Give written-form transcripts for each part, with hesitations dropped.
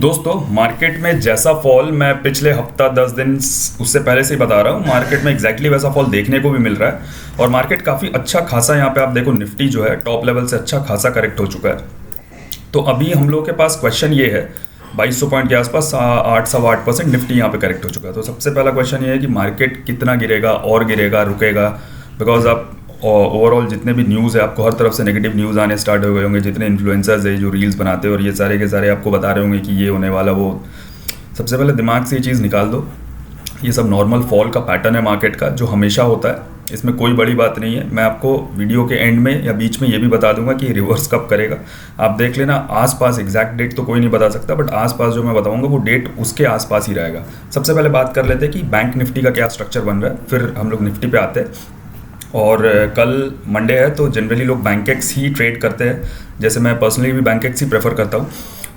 दोस्तों मार्केट में जैसा फॉल मैं पिछले हफ्ता 10 दिन उससे पहले से ही बता रहा हूँ, मार्केट में एग्जैक्टली वैसा फॉल देखने को भी मिल रहा है और मार्केट काफ़ी अच्छा खासा यहाँ पे आप देखो निफ्टी जो है टॉप लेवल से अच्छा खासा करेक्ट हो चुका है। तो अभी हम लोग के पास क्वेश्चन ये है 2200 पॉइंट के आसपास 8.8% निफ्टी यहाँ पे करेक्ट हो चुका है। तो सबसे पहला क्वेश्चन ये है कि मार्केट कितना गिरेगा और गिरेगा रुकेगा, बिकॉज आप ओवरऑल जितने भी न्यूज़ है आपको हर तरफ से नेगेटिव न्यूज़ आने स्टार्ट हो गए होंगे। जितने इन्फ्लुएंसर्स है जो रील्स बनाते हैं और ये सारे के सारे आपको बता रहे होंगे कि ये होने वाला वो। सबसे पहले दिमाग से ये चीज़ निकाल दो, ये सब नॉर्मल फॉल का पैटर्न है मार्केट का जो हमेशा होता है, इसमें कोई बड़ी बात नहीं है। मैं आपको वीडियो के एंड में या बीच में ये भी बता दूंगा कि रिवर्स कब करेगा, आप देख लेना। आसपास एग्जैक्ट डेट तो कोई नहीं बता सकता, बट आसपास जो मैं बताऊंगा वो डेट उसके आसपास ही रहेगा। सबसे पहले बात कर लेते हैं कि बैंक निफ्टी का क्या स्ट्रक्चर बन रहा है, फिर हम लोग निफ्टी पे आते हैं। और कल मंडे है तो जनरली लोग बैंकेक्स ही ट्रेड करते हैं, जैसे मैं पर्सनली भी बैंकेक्स ही प्रेफर करता हूँ।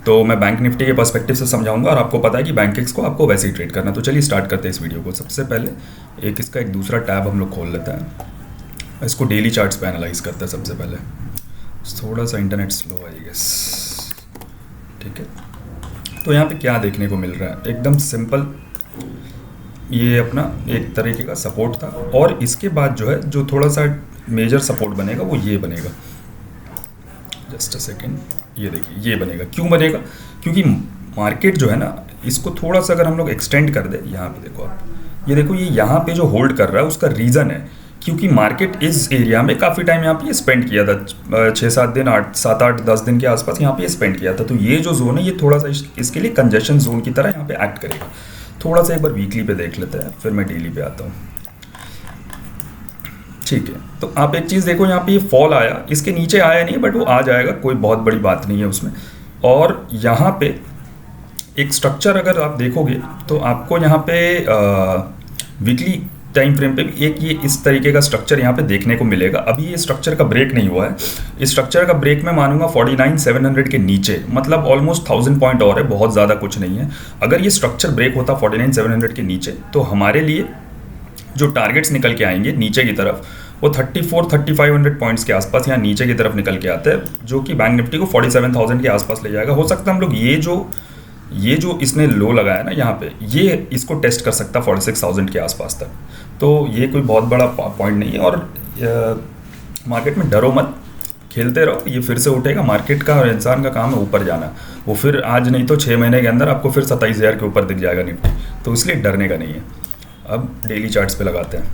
तो मैं बैंक निफ्टी के पर्सपेक्टिव से समझाऊंगा और आपको पता है कि बैंकेक्स को आपको वैसे ही ट्रेड करना। तो चलिए स्टार्ट करते हैं इस वीडियो को। सबसे पहले इसका एक दूसरा टैब हम लोग खोल लेते हैं, इसको डेली चार्ट्स पे एनालाइज करते हैं। सबसे पहले थोड़ा सा इंटरनेट स्लो आई गेस, ठीक है। तो यहाँ पे क्या देखने को मिल रहा है, एकदम सिंपल, ये अपना एक तरीके का सपोर्ट था और इसके बाद जो है जो थोड़ा सा मेजर सपोर्ट बनेगा वो ये बनेगा। जस्ट अ सेकेंड, ये देखिए ये बनेगा। क्यों बनेगा? क्योंकि मार्केट जो है ना इसको थोड़ा सा अगर हम लोग एक्सटेंड कर दे, यहाँ पे देखो आप, ये देखो ये यहाँ पे जो होल्ड कर रहा है उसका रीज़न है क्योंकि मार्केट इस एरिया में काफ़ी टाइम यहाँ पे ये स्पेंड किया था, 6-7 दिन 7-8-10 दिन के आसपास यहाँ पे ये स्पेंड किया था। तो ये जो जोन है ये थोड़ा सा इसके लिए कंजेशन जोन की तरह यहाँ पे एक्ट करेगा। थोड़ा सा एक बार वीकली पे देख लेते हैं, फिर मैं डेली पे आता हूँ, ठीक है। तो आप एक चीज़ देखो, यहाँ पे ये फॉल आया, इसके नीचे आया नहीं बट वो आ जाएगा, कोई बहुत बड़ी बात नहीं है उसमें। और यहाँ पे एक स्ट्रक्चर अगर आप देखोगे तो आपको यहाँ पे वीकली टाइम फ्रेम पे भी एक ये इस तरीके का स्ट्रक्चर यहाँ पे देखने को मिलेगा। अभी ये स्ट्रक्चर का ब्रेक नहीं हुआ है, इस स्ट्रक्चर का ब्रेक मैं मानूंगा 49,700 के नीचे, मतलब ऑलमोस्ट 1000 पॉइंट और है, बहुत ज़्यादा कुछ नहीं है। अगर ये स्ट्रक्चर ब्रेक होता 49,700 के नीचे तो हमारे लिए जो टारगेट्स निकल के आएंगे नीचे की तरफ वो 34,500 पॉइंट्स के आसपास यहाँ नीचे की तरफ निकल के आते हैं, जो कि बैंक निफ्टी को 47,000 के आसपास ले जाएगा। हो सकता है हम लोग ये जो इसने लो लगाया ना यहाँ पे, ये इसको टेस्ट कर सकता 46,000 के आसपास तक। तो ये कोई बहुत बड़ा पॉइंट नहीं है और मार्केट में डरो मत, खेलते रहो, ये फिर से उठेगा। मार्केट का और इंसान का काम है ऊपर जाना, वो फिर आज नहीं तो 6 महीने के अंदर आपको फिर 27,000 के ऊपर दिख जाएगा निफ्टी, तो इसलिए डरने का नहीं है। अब डेली चार्ट्स पे लगाते हैं,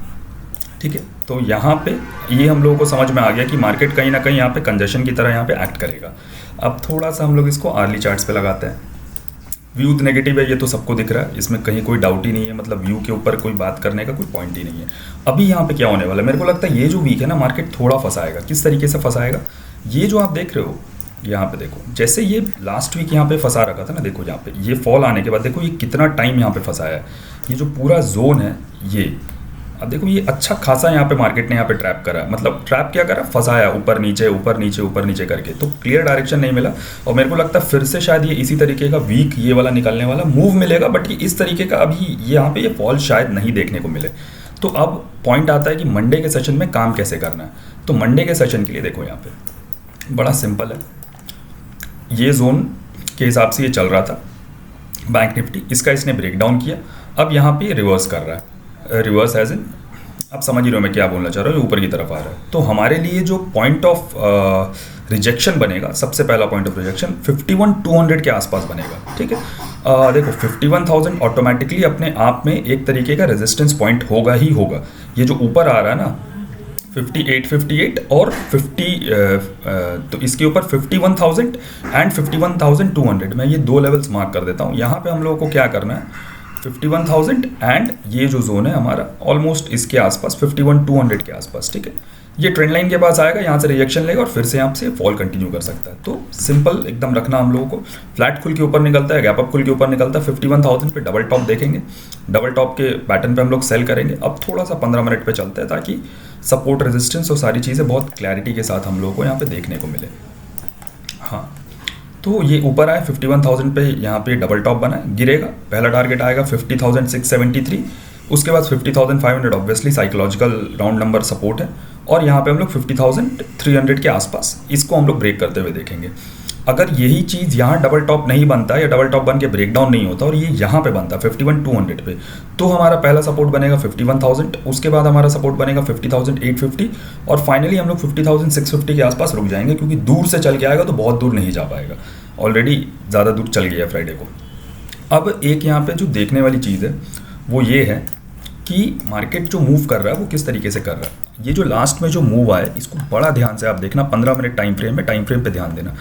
ठीक है। तो यहाँ पे ये हम लोगों को समझ में आ गया कि मार्केट कहीं ना कहीं यहाँ पे कंजेशन की तरह यहाँ पे एक्ट करेगा। अब थोड़ा सा हम लोग इसको आर्ली चार्ट्स पे लगाते हैं। व्यू नेगेटिव है, ये तो सबको दिख रहा है, इसमें कहीं कोई डाउट ही नहीं है, मतलब व्यू के ऊपर कोई बात करने का कोई पॉइंट ही नहीं है। अभी यहाँ पे क्या होने वाला है, मेरे को लगता है ये जो वीक है ना मार्केट थोड़ा फंसाएगा। किस तरीके से फंसाएगा, ये जो आप देख रहे हो यहाँ पे देखो, जैसे ये लास्ट वीक यहाँ पे फंसा रखा था ना, देखो यहाँ पे ये फॉल आने के बाद देखो ये कितना टाइम यहाँ पे फंसाया है। ये जो पूरा जोन है ये, अब देखो ये अच्छा खासा यहाँ पे मार्केट ने यहाँ पे ट्रैप करा, मतलब ट्रैप क्या करा, फंसाया ऊपर नीचे ऊपर नीचे ऊपर नीचे करके, तो क्लियर डायरेक्शन नहीं मिला। और मेरे को लगता है फिर से शायद ये इसी तरीके का वीक ये वाला निकलने वाला मूव मिलेगा, बट ये इस तरीके का अभी यहाँ पे ये फॉल शायद नहीं देखने को मिले। तो अब पॉइंट आता है कि मंडे के सेशन में काम कैसे करना है। तो मंडे के सेशन के लिए देखो यहाँ पे बड़ा सिंपल है, ये जोन के हिसाब से ये चल रहा था बैंक निफ्टी, इसका इसने ब्रेक डाउन किया, अब यहाँ पे रिवर्स कर रहा है। रिवर्स एज इन आप समझ ही रहे हो मैं क्या बोलना चाह रहा हूँ, ऊपर की तरफ आ रहा है। तो हमारे लिए जो पॉइंट ऑफ रिजेक्शन बनेगा, सबसे पहला पॉइंट ऑफ रिजेक्शन 51,200 के आसपास बनेगा, ठीक है। देखो 51,000 ऑटोमेटिकली अपने आप में एक तरीके का रेजिस्टेंस पॉइंट होगा ही होगा। ये जो ऊपर आ रहा है ना 58 और 50, तो इसके ऊपर 51,000 एंड 51,200, मैं ये दो लेवल्स मार्क कर देता हूँ। यहाँ पे हम लोगों को क्या करना है, 51,000 एंड ये जो जोन है हमारा ऑलमोस्ट इसके आसपास 51,200 के आसपास, ठीक है। ये ट्रेंड लाइन के पास आएगा, यहाँ से रिजेक्शन लेगा और फिर से यहाँ से फॉल कंटिन्यू कर सकता है। तो सिंपल एकदम रखना हम लोगों को, फ्लैट खुल के ऊपर निकलता है, गैप अप खुल के ऊपर निकलता है, 51,000 पे डबल टॉप देखेंगे, डबल टॉप के पैटर्न पे हम लोग सेल करेंगे। अब थोड़ा सा 15 मिनट पे चलते हैं ताकि सपोर्ट रेजिस्टेंस और सारी चीज़ें बहुत क्लैरिटी के साथ हम लोगों को यहाँ पे देखने को मिले। हाँ, तो ये ऊपर आया 51,000 पे, यहाँ पे डबल टॉप बना है, गिरेगा, पहला टारगेट आएगा 50,673, उसके बाद 50,500 obviously psychological round number support है, और यहाँ पे हम लोग 50,300 के आसपास इसको हम लोग ब्रेक करते हुए देखेंगे। अगर यही चीज़ यहाँ डबल टॉप नहीं बनता या डबल टॉप बन के ब्रेकडाउन नहीं होता और ये यहाँ पे बनता 51,200 पे, तो हमारा पहला सपोर्ट बनेगा 51,000, उसके बाद हमारा सपोर्ट बनेगा 50,850 और फाइनली हम लोग 50,650 के आसपास रुक जाएंगे, क्योंकि दूर से चल के आएगा तो बहुत दूर नहीं जा पाएगा, ऑलरेडी ज़्यादा दूर चल गया फ्राइडे को। अब एक यहाँ पे जो देखने वाली चीज़ है वो ये है कि मार्केट जो मूव कर रहा है वो किस तरीके से कर रहा है। ये जो लास्ट में जो मूव आया इसको बड़ा ध्यान से आप देखना, 15 मिनट टाइम फ्रेम पे ध्यान देना।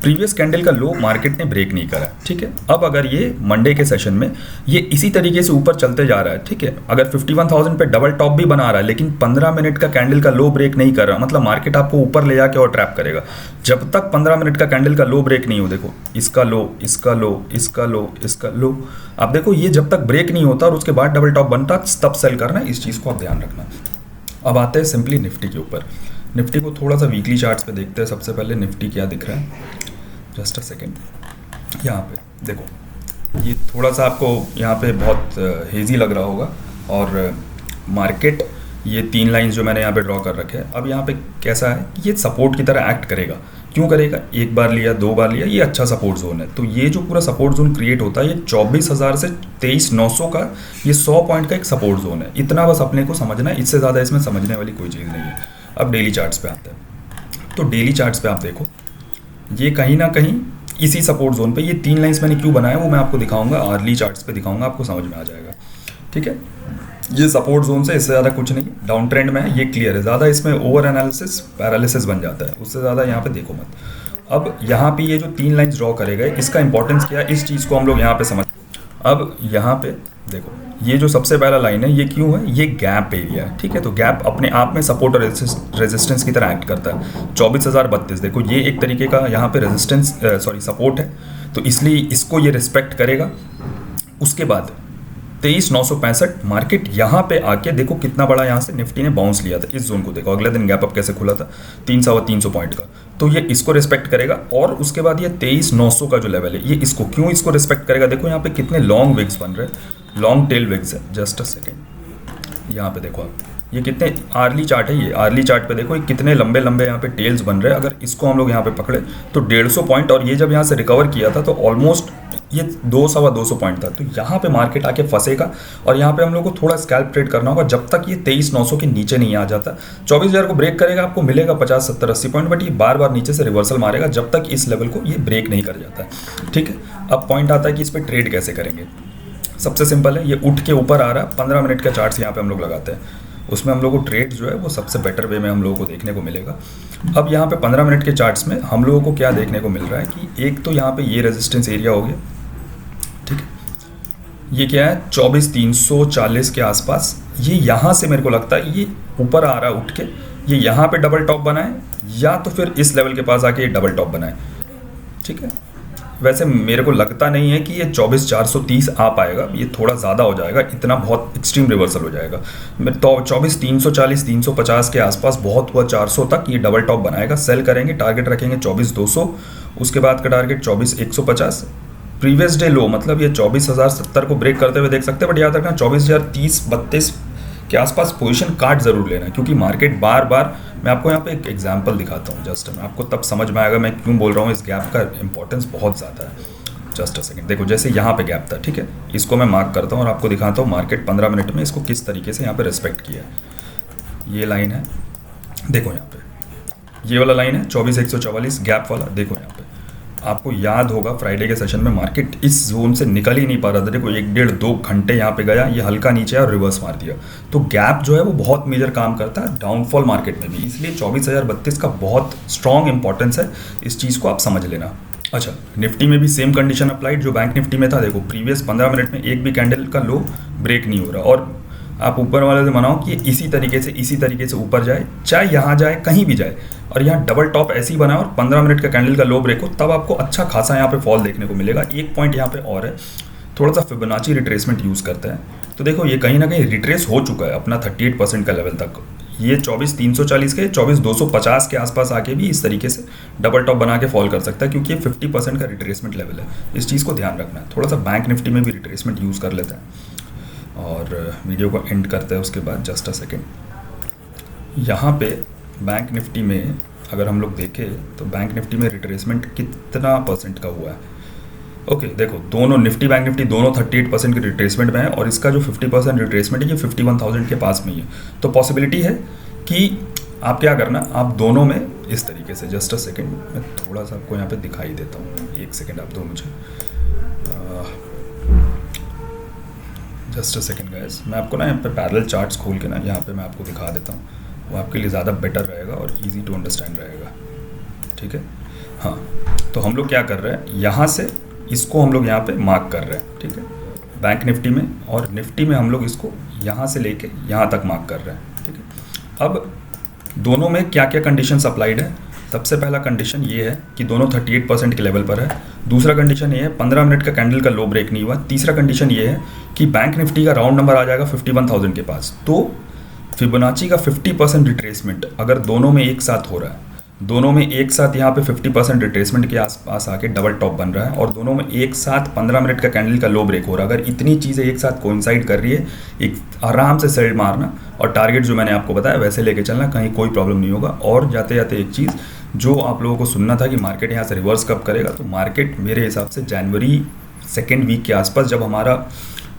प्रीवियस कैंडल का लो मार्केट ने ब्रेक नहीं करा, ठीक है। अब अगर ये मंडे के सेशन में ये इसी तरीके से ऊपर चलते जा रहा है, ठीक है, अगर 51,000 पे डबल टॉप भी बना रहा है लेकिन 15 मिनट का कैंडल का लो ब्रेक नहीं कर रहा, मतलब मार्केट आपको ऊपर ले जाके और ट्रैप करेगा। जब तक 15 मिनट का कैंडल का लो ब्रेक नहीं हो, देखो इसका लो, इसका लो, इसका लो, इसका लो, आप देखो ये जब तक ब्रेक नहीं होता और उसके बाद डबल टॉप बनता तब सेल करना, इस चीज़ को आप ध्यान रखना। अब आते हैं सिंपली निफ्टी के ऊपर। निफ्टी को थोड़ा सा वीकली चार्ट्स पे देखते हैं। सबसे पहले निफ्टी क्या दिख रहा है, जस्ट अ सेकेंड। यहाँ पे देखो ये थोड़ा सा आपको यहाँ पे बहुत हेजी लग रहा होगा और मार्केट ये 3 लाइंस जो मैंने यहाँ पे ड्रॉ कर रखे हैं, अब यहाँ पे कैसा है कि ये सपोर्ट की तरह एक्ट करेगा। क्यों करेगा, एक बार लिया, 2 बार लिया, ये अच्छा सपोर्ट जोन है। तो ये जो पूरा सपोर्ट जोन क्रिएट होता है ये 24,000 से 23,900 का ये 100 पॉइंट का एक सपोर्ट जोन है। इतना बस अपने को समझना है, इससे ज़्यादा इसमें समझने वाली कोई चीज़ नहीं है। अब डेली चार्ट्स पे आते हैं। तो डेली चार्ट्स पे आप देखो ये कहीं ना कहीं इसी सपोर्ट जोन पे, ये 3 लाइंस मैंने क्यों बनाया वो मैं आपको दिखाऊंगा, अर्ली चार्ट्स पे दिखाऊंगा, आपको समझ में आ जाएगा, ठीक है। ये सपोर्ट जोन से इससे ज़्यादा कुछ नहीं, डाउन ट्रेंड में है, ये क्लियर है। ज़्यादा इसमें ओवर एनालिसिस पैरालिसिस बन जाता है, उससे ज़्यादा यहाँ पे देखो मत। अब यहाँ पे ये जो 3 लाइंस ड्रॉ करे गए इसका इंपॉर्टेंस क्या है, इस चीज़ को हम लोग यहाँ पे समझ। अब यहाँ पे देखो ये जो सबसे पहला लाइन है ये क्यों है, ये गैप एरिया है, ठीक है। तो गैप अपने आप में सपोर्ट और रेजिस्टेंस की तरह एक्ट करता है। 24,032 देखो ये एक तरीके का यहाँ पे रेजिस्टेंस सपोर्ट है, तो इसलिए इसको ये रिस्पेक्ट करेगा। उसके बाद 23,965 मार्केट यहाँ पे आके देखो कितना बड़ा यहाँ से निफ्टी ने बाउंस लिया था, इस जोन को देखो, अगले दिन गैप अप कैसे खुला था 300 पॉइंट का, तो ये इसको रिस्पेक्ट करेगा। और उसके बाद ये 23,900 का जो लेवल है ये इसको क्यों इसको रिस्पेक्ट करेगा, देखो यहाँ पे कितने लॉन्ग विग्स बन रहे हैं, लॉन्ग टेल विग्स है। जस्ट अ सेकेंड, यहाँ पे देखो आप ये कितने अर्ली चार्ट है, ये अर्ली चार्ट पे देखो ये कितने लंबे लंबे यहाँ पे टेल्स बन रहे हैं। अगर इसको हम लोग यहाँ पे पकड़े तो 150 पॉइंट, और ये जब यहाँ से रिकवर किया था तो ऑलमोस्ट ये 200 पॉइंट था। तो यहाँ पे मार्केट आके फंसेगा और यहाँ पे हम लोग को थोड़ा स्कैल्प ट्रेड करना होगा जब तक ये 23,900 के नीचे नहीं आ जाता। 24,000 को ब्रेक करेगा आपको मिलेगा 50, 70, 80 पॉइंट, बट ये बार बार नीचे से रिवर्सल मारेगा जब तक इस लेवल को ये ब्रेक नहीं कर जाता है, ठीक है। अब पॉइंट आता है कि इस पर ट्रेड कैसे करेंगे। सबसे सिंपल है, ये उठ के ऊपर आ रहा है, 15 मिनट का चार्ट्स यहाँ पे हम लोग लगाते हैं, उसमें हम लोग को ट्रेड जो है वो सबसे बेटर वे में हम लोगों को देखने को मिलेगा। अब यहाँ पे 15 मिनट के चार्ट्स में हम लोगों को क्या देखने को मिल रहा है कि एक तो यहाँ पे ये रेजिस्टेंस एरिया हो गया, ठीक है, ये क्या है 24,340 के आसपास, ये यहाँ से मेरे को लगता है ये ऊपर आ रहा है उठ के, ये यहाँ पे डबल टॉप बनाए या तो फिर इस लेवल के पास आके ये डबल टॉप बनाए, ठीक है। वैसे मेरे को लगता नहीं है कि ये 24,430 आ पाएगा, ये थोड़ा ज़्यादा हो जाएगा, इतना बहुत एक्सट्रीम रिवर्सल हो जाएगा। तो 24,340 350 के आसपास बहुत हुआ 400 तक ये डबल टॉप बनाएगा, सेल करेंगे, टारगेट रखेंगे 24,200, उसके बाद का टारगेट 24,150। प्रीवियस डे लो मतलब ये 24,070 को ब्रेक करते हुए देख सकते हैं, बट याद रखना 24,030-32 के आसपास पोजीशन काट ज़रूर लेना, क्योंकि मार्केट बार बार, मैं आपको यहाँ पे एक एग्जांपल दिखाता हूँ जस्ट, मैं आपको तब समझ में आएगा मैं क्यों बोल रहा हूँ इस गैप का इंपॉर्टेंस बहुत ज़्यादा है। जस्ट अ सेकंड, देखो जैसे यहाँ पे गैप था, ठीक है, इसको मैं मार्क करता हूँ और आपको दिखाता हूँ मार्केट 15 मिनट में इसको किस तरीके से यहाँ पे रिस्पेक्ट किया है। ये लाइन है, देखो यहाँ पे ये वाला लाइन है 24,144 गैप वाला, देखो यहाँ पे आपको याद होगा फ्राइडे के सेशन में मार्केट इस जोन से निकल ही नहीं पा रहा था, देखो 1-1.5-2 घंटे यहाँ पे गया, ये हल्का नीचे और रिवर्स मार दिया। तो गैप जो है वो बहुत मेजर काम करता है डाउनफॉल मार्केट में भी, इसलिए 24,032 का बहुत स्ट्रॉन्ग इंपॉर्टेंस है, इस चीज़ को आप समझ लेना। अच्छा, निफ्टी में भी सेम कंडीशन अप्लाइड जो बैंक निफ्टी में था, देखो प्रीवियस 15 मिनट में एक भी कैंडल का लो ब्रेक नहीं हो रहा, और आप ऊपर वाले से मनाओ कि इसी तरीके से ऊपर जाए, चाहे यहाँ जाए कहीं भी जाए, और यहाँ डबल टॉप ऐसे ही बना और 15 मिनट का कैंडल का लो ब्रेक हो, तब आपको अच्छा खासा यहाँ पे फॉल देखने को मिलेगा। एक पॉइंट यहाँ पे और है, थोड़ा सा फिबोनाची रिट्रेसमेंट यूज़ करते हैं, तो देखो ये कहीं ना कहीं रिट्रेस हो चुका है अपना 38% का लेवल तक। ये 24,340 के 24,250 के आसपास आके भी इस तरीके से डबल टॉप बना के फॉल कर सकता है, क्योंकि ये 50% का रिट्रेसमेंट लेवल है, इस चीज़ को ध्यान रखना है। थोड़ा सा बैंक निफ्टी में भी रिट्रेसमेंट यूज़ कर लेता है और वीडियो को एंड करते हैं उसके बाद। जस्ट अ सेकेंड, यहाँ पे बैंक निफ्टी में अगर हम लोग देखें तो बैंक निफ्टी में रिट्रेसमेंट कितना परसेंट का हुआ है। ओके देखो, दोनों निफ्टी बैंक निफ्टी दोनों 38% के रिट्रेसमेंट में है, और इसका जो 50% रिट्रेसमेंट है ये 51,000 के पास में ही है। तो पॉसिबिलिटी है कि आप क्या करना, आप दोनों में इस तरीके से, जस्ट अ सेकेंड, मैं थोड़ा सा आपको यहाँ पे दिखाई देता हूँ, एक सेकेंड आप दो मुझे, जस्ट अ सेकेंड गाइस। मैं आपको ना यहाँ पे पैरेलल चार्ट्स खोल के ना यहाँ पे मैं आपको दिखा देता हूँ, वो आपके लिए ज़्यादा बेटर रहेगा और इजी टू अंडरस्टैंड रहेगा, ठीक है। हाँ, तो हम लोग क्या कर रहे हैं, यहाँ से इसको हम लोग यहाँ पे मार्क कर रहे हैं, ठीक है, बैंक निफ्टी में, और निफ्टी में हम लोग इसको यहाँ से लेके यहाँ तक मार्क कर रहे हैं, ठीक है। अब दोनों में क्या क्या कंडीशंस अप्लाइड है। सबसे पहला कंडीशन ये है कि दोनों 38% के लेवल पर है। दूसरा कंडीशन ये है 15 मिनट का कैंडल का लो ब्रेक नहीं हुआ। तीसरा कंडीशन ये है कि बैंक निफ्टी का राउंड नंबर आ जाएगा 51,000 के पास। तो फिबोनाची का 50% रिट्रेसमेंट अगर दोनों में एक साथ हो रहा है, दोनों में एक साथ यहाँ पे 50% रिट्रेसमेंट के आसपास आके डबल टॉप बन रहा है, और दोनों में एक साथ 15 मिनट का कैंडल का लो ब्रेक हो रहा है, अगर इतनी चीज़ें एक साथ कोइंसाइड कर रही है, एक आराम से सेल मारना और टारगेट जो मैंने आपको बताया वैसे लेके चलना, कहीं कोई प्रॉब्लम नहीं होगा। और जाते जाते एक चीज़ जो आप लोगों को सुनना था कि मार्केट यहाँ से रिवर्स कब करेगा, तो मार्केट मेरे हिसाब से जनवरी सेकेंड वीक के आसपास, जब हमारा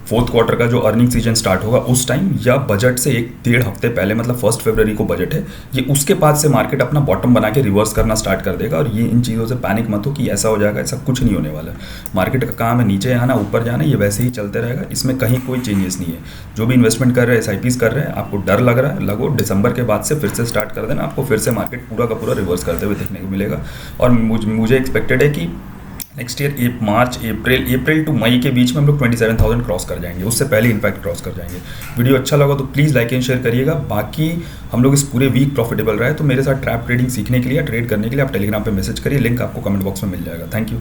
फोर्थ क्वार्टर का जो अर्निंग सीजन स्टार्ट होगा उस टाइम, या बजट से 1-1.5 हफ्ते पहले, मतलब 1 फरवरी को बजट है ये, उसके बाद से मार्केट अपना बॉटम बना के रिवर्स करना स्टार्ट कर देगा। और ये इन चीज़ों से पैनिक मत हो कि ऐसा हो जाएगा, ऐसा कुछ नहीं होने वाला। मार्केट का काम है नीचे आना ऊपर जाना, ये वैसे ही चलते रहेगा, इसमें कहीं कोई चेंजेस नहीं है। जो भी इन्वेस्टमेंट कर रहे हैं, SIPs कर रहे हैं, आपको डर लग रहा है, लगो दिसंबर के बाद से फिर से स्टार्ट कर देना, आपको फिर से मार्केट पूरा का पूरा रिवर्स करते हुए देखने को मिलेगा। और मुझे एक्सपेक्टेड है कि next year March April to मई के बीच में हम लोग 27,000 क्रॉस कर जाएंगे, उससे पहले इनफैक्ट क्रॉस कर जाएंगे। वीडियो अच्छा लगा तो प्लीज़ लाइक एंड शेयर करिएगा। बाकी हम लोग इस पूरे वीक प्रॉफिटेबल रहे, तो मेरे साथ ट्रैप ट्रेडिंग सीखने के लिए, ट्रेड करने के लिए आप टेलीग्राम पे मैसेज करिए, लिंक आपको कमेंट बॉक्स में मिल जाएगा। Thank you.